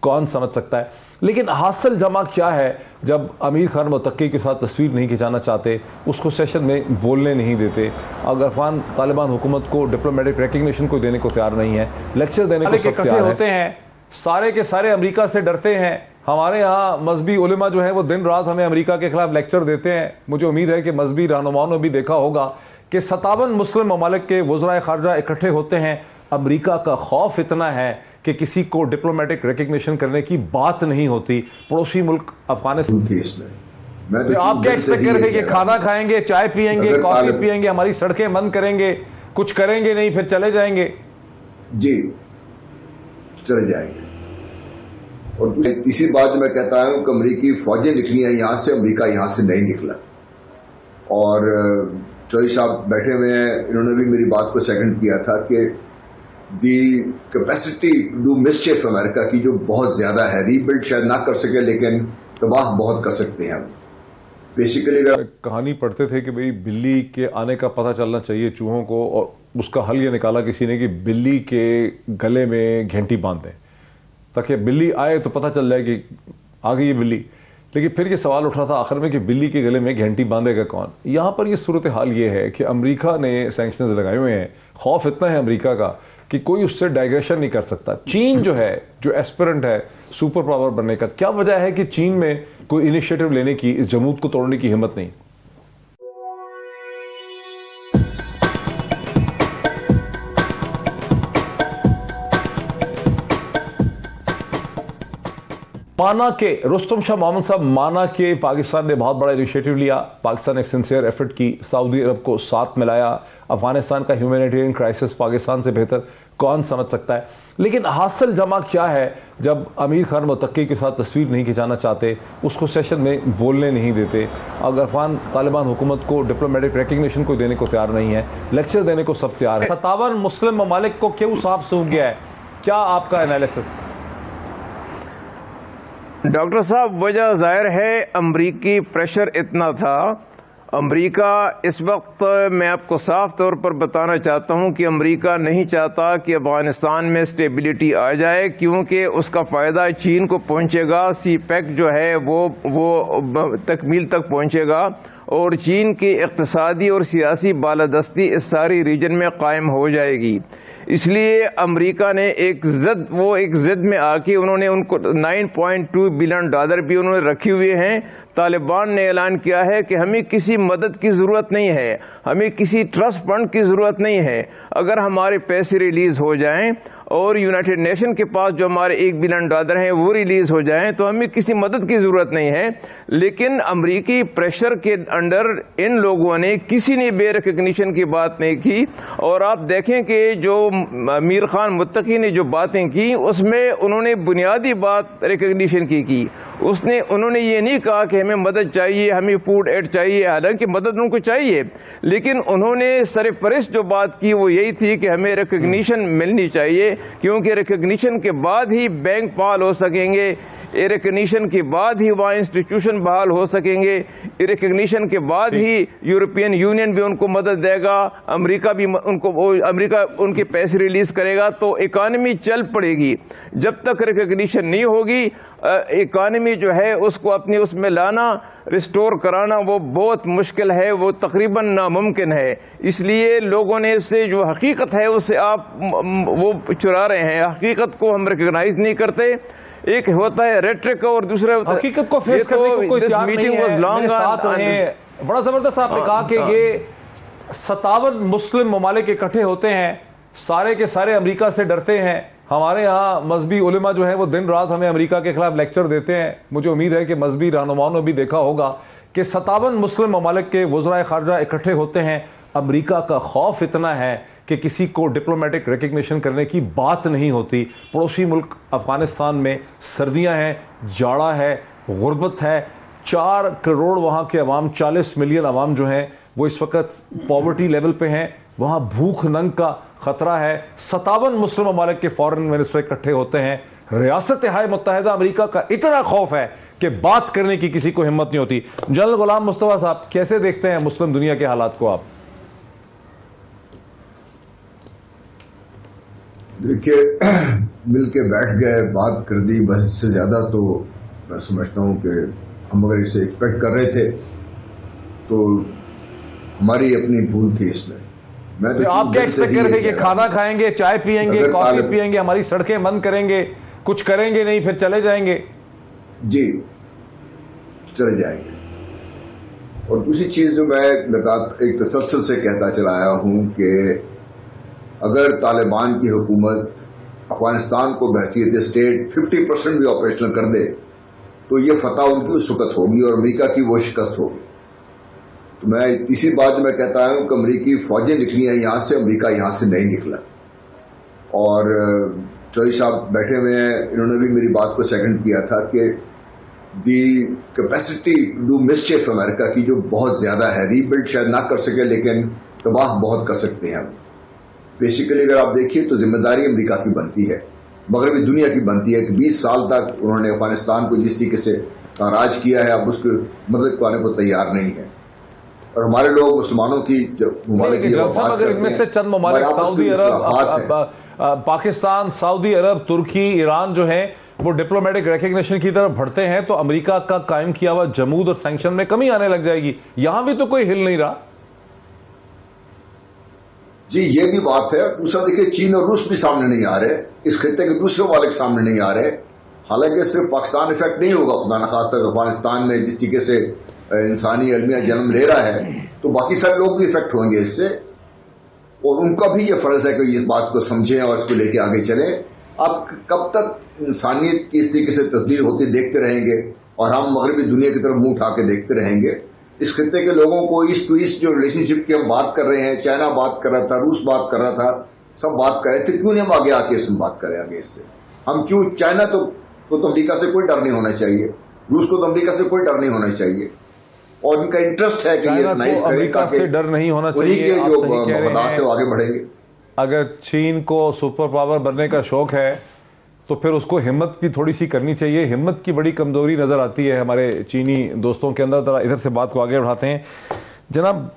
कौन समझ सकता है। लेकिन हासिल जमा क्या है जब अमीर खान मुत्तकी के साथ तस्वीर नहीं खिंचाना चाहते, उसको सेशन में बोलने नहीं देते, अगर अफगान तालिबान हुकूमत को डिप्लोमेटिक रिकग्निशन को देने को तैयार नहीं है, लेक्चर देने को सब तैयार होते हैं, सारे के सारे अमेरिका से डरते हैं। हमारे यहाँ मजहबी उलेमा जो है वो दिन रात हमें अमेरिका के खिलाफ लेक्चर देते हैं। मुझे उम्मीद है कि मजहबी रहनुमाओं ने भी देखा होगा कि 57 मुस्लिम ममालिक के वज़राए ख़ारजा इकट्ठे होते हैं। अमेरिका का खौफ इतना है कि किसी को डिप्लोमेटिक रिकग्निशन करने की बात नहीं होती। पड़ोसी मुल्क अफगानिस्तान, तो आप क्या एक्सपेक्ट करेंगे कि खाना खाएंगे, चाय पियेंगे, कॉफी पियेंगे, हमारी सड़कें बंद करेंगे, कुछ करेंगे नहीं, फिर चले जाएंगे? जी चले जाएंगे। और तीसरी बात मैं कहता हूं कि अमरीकी फौजें निकली हैं यहां से, अमरीका यहां से नहीं निकला। और चौधरी साहब बैठे हुए हैं, इन्होंने भी मेरी बात को सेकंड किया था कि the capacity to do mischief America की जो बहुत ज्यादा है, रीबिल्ड शायद ना कर सके लेकिन तबाह बहुत कर सकते हैं। बेसिकली कहानी पढ़ते थे कि भाई बिल्ली के आने का पता चलना चाहिए चूहों को, और उसका हल ये निकाला किसी ने कि बिल्ली के गले में घंटी बांध दें ताकि बिल्ली आए तो पता चल जाए कि आ गई है बिल्ली। लेकिन फिर ये सवाल उठ रहा था आखिर में कि बिल्ली के गले में घंटी बांधेगा कौन। यहाँ पर ये सूरत हाल ये है कि अमेरिका ने सैंक्शंस लगाए हुए हैं। खौफ इतना है अमेरिका का कि कोई उससे डाइग्रेशन नहीं कर सकता। चीन जो है, जो एस्पिरेंट है सुपर पावर बनने का, क्या वजह है कि चीन में कोई इनिशिएटिव लेने की, इस जमूत को तोड़ने की हिम्मत नहीं? माना के रुस्तम शाह मोहम्मद साहब, माना के पाकिस्तान ने बहुत बड़ा इनिशिएटिव लिया, पाकिस्तान ने एक सिंसियर एफर्ट की, सऊदी अरब को साथ मिलाया। अफगानिस्तान का ह्यूमैनिटेरियन क्राइसिस पाकिस्तान से बेहतर कौन समझ सकता है। लेकिन हासिल जमा क्या है जब अमीर खान मुत्तकी के साथ तस्वीर नहीं खिंचाना चाहते, उसको सेशन में बोलने नहीं देते, अगर अफगान तालिबान हुकूमत को डिप्लोमेटिक रिकग्निशन को देने को तैयार नहीं है, लेक्चर देने को सब तैयार है। 57 मुस्लिम ममालिक को क्यों सांप सूंघ गया है? क्या आपका एनालिसिस? डॉक्टर साहब, वजह जाहिर है अमरीकी प्रेशर इतना था। अमरीका इस वक्त, मैं आपको साफ तौर पर बताना चाहता हूं कि अमरीका नहीं चाहता कि अफगानिस्तान में स्टेबिलिटी आ जाए, क्योंकि उसका फ़ायदा चीन को पहुंचेगा। सी पैक जो है वो तकमील तक पहुंचेगा और चीन की इक़्तिसादी और सियासी बालादस्ती इस सारी रीजन में कायम हो जाएगी। इसलिए अमेरिका ने एक ज़िद में आके उन्होंने उनको $9.2 बिलियन भी उन्होंने रखे हुए हैं। तालिबान ने ऐलान किया है कि हमें किसी मदद की ज़रूरत नहीं है, हमें किसी ट्रस्ट फंड की ज़रूरत नहीं है। अगर हमारे पैसे रिलीज़ हो जाएं और यूनाइटेड नेशन के पास जो हमारे $1 बिलियन हैं वो रिलीज़ हो जाएं तो हमें किसी मदद की ज़रूरत नहीं है। लेकिन अमरीकी प्रेशर के अंडर इन लोगों ने, किसी ने बे रिकग्निशन की बात नहीं की। और आप देखें कि जो अमीर खान मुत्तकी ने जो बातें की उसमें उन्होंने बुनियादी बात रिकग्निशन की। उन्होंने ये नहीं कहा कि हमें मदद चाहिए, हमें फूड एड चाहिए, हालांकि मदद उनको चाहिए, लेकिन उन्होंने सरफहरिस्त जो बात की वो यही थी कि हमें रिकग्निशन मिलनी चाहिए, क्योंकि रिकग्निशन के बाद ही बैंक बहाल हो सकेंगे, रिकग्निशन के बाद ही वहाँ इंस्टीट्यूशन बहाल हो सकेंगे, रिकग्निशन के बाद ही यूरोपियन यूनियन भी उनको मदद देगा, अमेरिका उनके पैसे रिलीज करेगा, तो इकानमी चल पड़ेगी। जब तक रिकग्निशन नहीं होगी, इकानमी जो है उसको अपनी उसमें लाना, रिस्टोर कराना वो बहुत मुश्किल है, वो तकरीबन नामुमकिन है। इसलिए लोगों ने इससे जो हकीकत है उससे आप वो चुरा रहे हैं, हकीकत को हम रिकग्नाइज नहीं करते। एक होता है रेट्रिक और दूसरा हकीकत को फेस करने को कोई तैयार नहीं है। बड़ा जबरदस्त आपने कहा कि ये 57 मुस्लिम ममालिक इकट्ठे होते हैं, सारे के सारे अमेरिका से डरते हैं। हमारे यहाँ मजहबी उलेमा जो है वो दिन रात हमें अमेरिका के खिलाफ लेक्चर देते हैं। मुझे उम्मीद है कि मजहबी रहनुमाओं ने भी देखा होगा कि 57 मुस्लिम ममालिक के वज़राए ख़ारजा इकट्ठे होते हैं। अमेरिका का खौफ इतना है कि किसी को डिप्लोमेटिक रिकग्निशन करने की बात नहीं होती। पड़ोसी मुल्क अफगानिस्तान में सर्दियां हैं, जाड़ा है, गुर्बत है, 4 करोड़ वहाँ के अवाम, 40 मिलियन अवाम जो हैं वो इस वक्त पॉवर्टी लेवल पे हैं, वहाँ भूख नंग का ख़तरा है। 57 मुस्लिम ममालिक के फॉरेन मिनिस्टर इकट्ठे होते हैं। रियासत-ए मुत्तहिदा अमेरिका का इतना खौफ है कि बात करने की किसी को हिम्मत नहीं होती। जनरल गुलाम मुस्तफा साहब, कैसे देखते हैं मुस्लिम दुनिया के हालात को आप? देखिए मिल के बैठ गए, बात कर दी, बस इससे ज्यादा तो मैं समझता हूँ कि हम अगर इसे एक्सपेक्ट कर रहे थे तो हमारी अपनी भूल थी इसमें। मैं तो आप क्या एक्सपेक्ट कर रहे थे कि खाना खाएंगे, चाय पियेंगे, कॉफी पियेंगे, हमारी सड़कें बंद करेंगे, कुछ करेंगे नहीं, फिर चले जाएंगे? जी, चले जाएंगे। और दूसरी चीज जो मैं एक तसल्सल से कहता चला आया हूं कि अगर तालिबान की हुकूमत अफगानिस्तान को बहसीयत स्टेट 50% भी ऑपरेशनल कर दे तो ये फतह उनकी उस वक्त होगी और अमेरिका की वो शिकस्त होगी। तो मैं इसी बात में कहता हूं कि अमेरिकी फौजें निकली हैं यहां से, अमेरिका यहां से नहीं निकला। और चौधरी साहब बैठे हुए हैं, इन्होंने भी मेरी बात को सेकंड किया था कि the capacity to do mischief America की जो बहुत ज्यादा है, रीबिल्ड शायद ना कर सके लेकिन तबाह बहुत कर सकते हैं। बेसिकली अगर आप देखिए तो जिम्मेदारी अमेरिका की बनती है, मगरबी दुनिया की बनती है कि 20 साल तक उन्होंने अफगानिस्तान को जिस तरीके से राज किया है अब उसकी मदद को आने को तैयार नहीं है। और हमारे लोग मुसलमानों की इनमें से चंद ममालिक सऊदी अरब, पाकिस्तान, सऊदी अरब, तुर्की, ईरान जो है वो डिप्लोमेटिक रिकग्निशन की तरफ बढ़ते हैं तो अमेरिका का कायम किया हुआ जमूद और सैंक्शन में कमी आने लग जाएगी। यहां भी तो कोई हिल नहीं रहा। जी ये भी बात है। दूसरा देखिए चीन और रूस भी सामने नहीं आ रहे, इस खित्ते के दूसरे वाले सामने नहीं आ रहे। हालांकि सिर्फ पाकिस्तान इफेक्ट नहीं होगा, खुदा न खास्ता अफगानिस्तान में जिस तरीके से इंसानी अलमिया जन्म ले रहा है तो बाकी सारे लोग भी इफेक्ट होंगे इससे, और उनका भी ये फर्ज है कि इस बात को समझें और इसको लेके आगे चलें। अब कब तक इंसानियत की इस तरीके से तस्लील होती देखते रहेंगे और हम मगरबी दुनिया की तरफ मुंह उठा के देखते रहेंगे? इस खित्ते के लोगों को ईस्ट टू ईस्ट जो रिलेशनशिप की हम बात कर रहे हैं, चाइना बात कर रहा था, रूस बात कर रहा था, सब बात कर रहे थे, क्यों नहीं हम आगे आके इसमें बात करें आगे इससे? हम क्यों चाइना तो अमेरिका से कोई डर नहीं होना चाहिए, रूस को तो अमेरिका से कोई डर नहीं होना चाहिए, और उनका इंटरेस्ट है कि ये नाइस करें, अमेरिका से डर नहीं होना चाहिए। जो मफादात है वो आगे बढ़ेंगे। अगर चीन को सुपर पावर बनने का शौक है तो फिर उसको हिम्मत भी थोड़ी सी करनी चाहिए। हिम्मत की बड़ी कमजोरी नजर आती है हमारे चीनी दोस्तों के अंदर। जरा इधर से बात को आगे बढ़ाते हैं। जनाब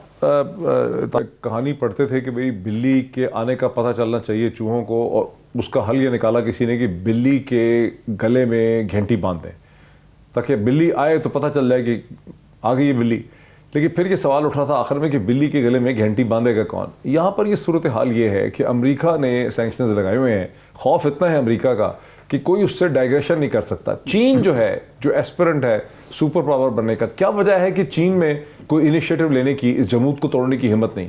कहानी पढ़ते थे कि भाई बिल्ली के आने का पता चलना चाहिए चूहों को, और उसका हल ये निकाला किसी ने कि बिल्ली के गले में घंटी बांध दें ताकि बिल्ली आए तो पता चल जाए कि आ गई है बिल्ली। लेकिन फिर ये सवाल उठ रहा था आखिर में कि बिल्ली के गले में घंटी बांधेगा कौन? यहाँ पर ये सूरत हाल ये है कि अमेरिका ने सैंक्शंस लगाए हुए हैं। खौफ इतना है अमेरिका का कि कोई उससे डाइग्रेशन नहीं कर सकता। चीन जो है, जो एस्पिरेंट है सुपर पावर बनने का, क्या वजह है कि चीन में कोई इनिशिएटिव लेने की, इस जमूद को तोड़ने की हिम्मत नहीं?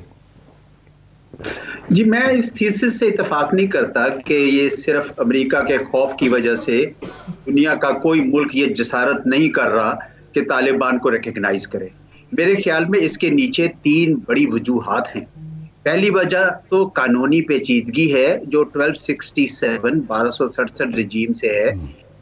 जी मैं इस थीसिस से इत्तेफाक नहीं करता कि ये सिर्फ अमेरिका के खौफ की वजह से दुनिया का कोई मुल्क ये जसारत नहीं कर रहा कि तालिबान को रिकग्नाइज करे। मेरे ख्याल में इसके नीचे 3 बड़ी वजूहात हैं। पहली वजह तो कानूनी पेचीदगी है जो 1267 रिजीम से है,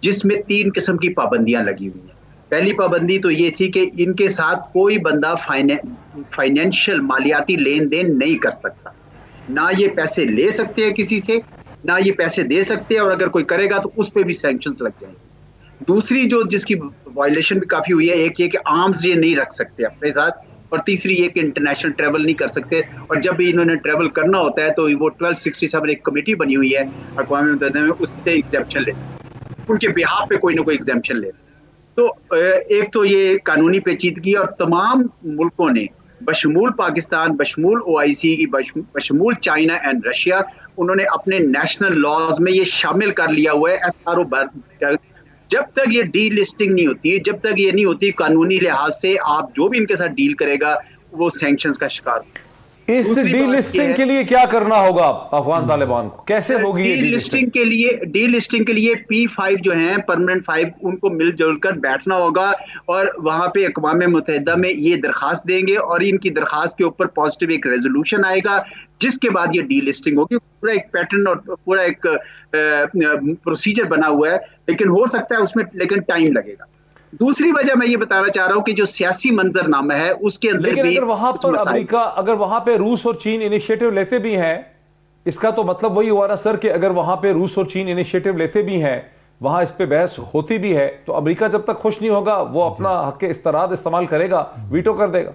जिसमें 3 किस्म की पाबंदियां लगी हुई हैं। पहली पाबंदी तो ये थी कि इनके साथ कोई बंदा फाइनेंशियल मालियाती लेन देन नहीं कर सकता, ना ये पैसे ले सकते हैं किसी से, ना ये पैसे दे सकते हैं, और अगर कोई करेगा तो उस पर भी सैंक्शंस लग जाएंगे। दूसरी जो जिसकी वायलेशन भी काफी हुई है, एक ये कि आर्म्स ये नहीं रख सकते अपने साथ, और तीसरी ये कि इंटरनेशनल ट्रैवल नहीं कर सकते, और जब भी इन्होंने ट्रैवल करना होता है तो वो 1267 एक कमेटी बनी हुई है अक़वाम मुत्तहिदा में, उससे एग्जेम्पशन लेते हैं, उनके बिहाफ पे कोई ना कोई एग्जेम्पशन लेते हैं। तो एक तो ये कानूनी पेचीदगी, और तमाम मुल्कों ने बशमूल पाकिस्तान, बशमूल OIC की, बशमूल चाइना एंड रशिया, उन्होंने अपने नेशनल लॉज में ये शामिल कर लिया हुआ है SRO। जब तक ये डी लिस्टिंग नहीं होती, जब तक ये नहीं होती कानूनी लिहाज से, आप जो भी इनके साथ डील करेगा वो सैंक्शंस का शिकार। इस डी लिस्टिंग के लिए क्या करना होगा अफगान तालिबान को? कैसे होगी डी लिस्टिंग के लिए P5 जो हैं, परमानेंट 5, उनको मिलजुल कर बैठना होगा और वहां पे अक़वाम मुत्तहिदा में ये दरखास्त देंगे, और इनकी दरखास्त के ऊपर पॉजिटिव एक रेजोल्यूशन आएगा, जिसके बाद ये डी लिस्टिंग होगी। पूरा एक पैटर्न और पूरा एक प्रोसीजर बना हुआ है, लेकिन हो सकता है उसमें लेकिन टाइम लगेगा। दूसरी वजह मैं ये बताना चाह रहा हूं कि जो सियासी मंजरनामा है उसके अंदर भी अगर वहां पर अमेरिका, अगर वहां पे रूस और चीन इनिशिएटिव लेते भी हैं, इसका तो मतलब वही हुआ ना सर कि अगर वहां पे रूस और चीन इनिशिएटिव लेते भी हैं, वहां इस पे बहस होती भी है, तो अमेरिका जब तक खुश नहीं होगा वो अपना हक इस्तराद इस्तेमाल करेगा, वीटो कर देगा।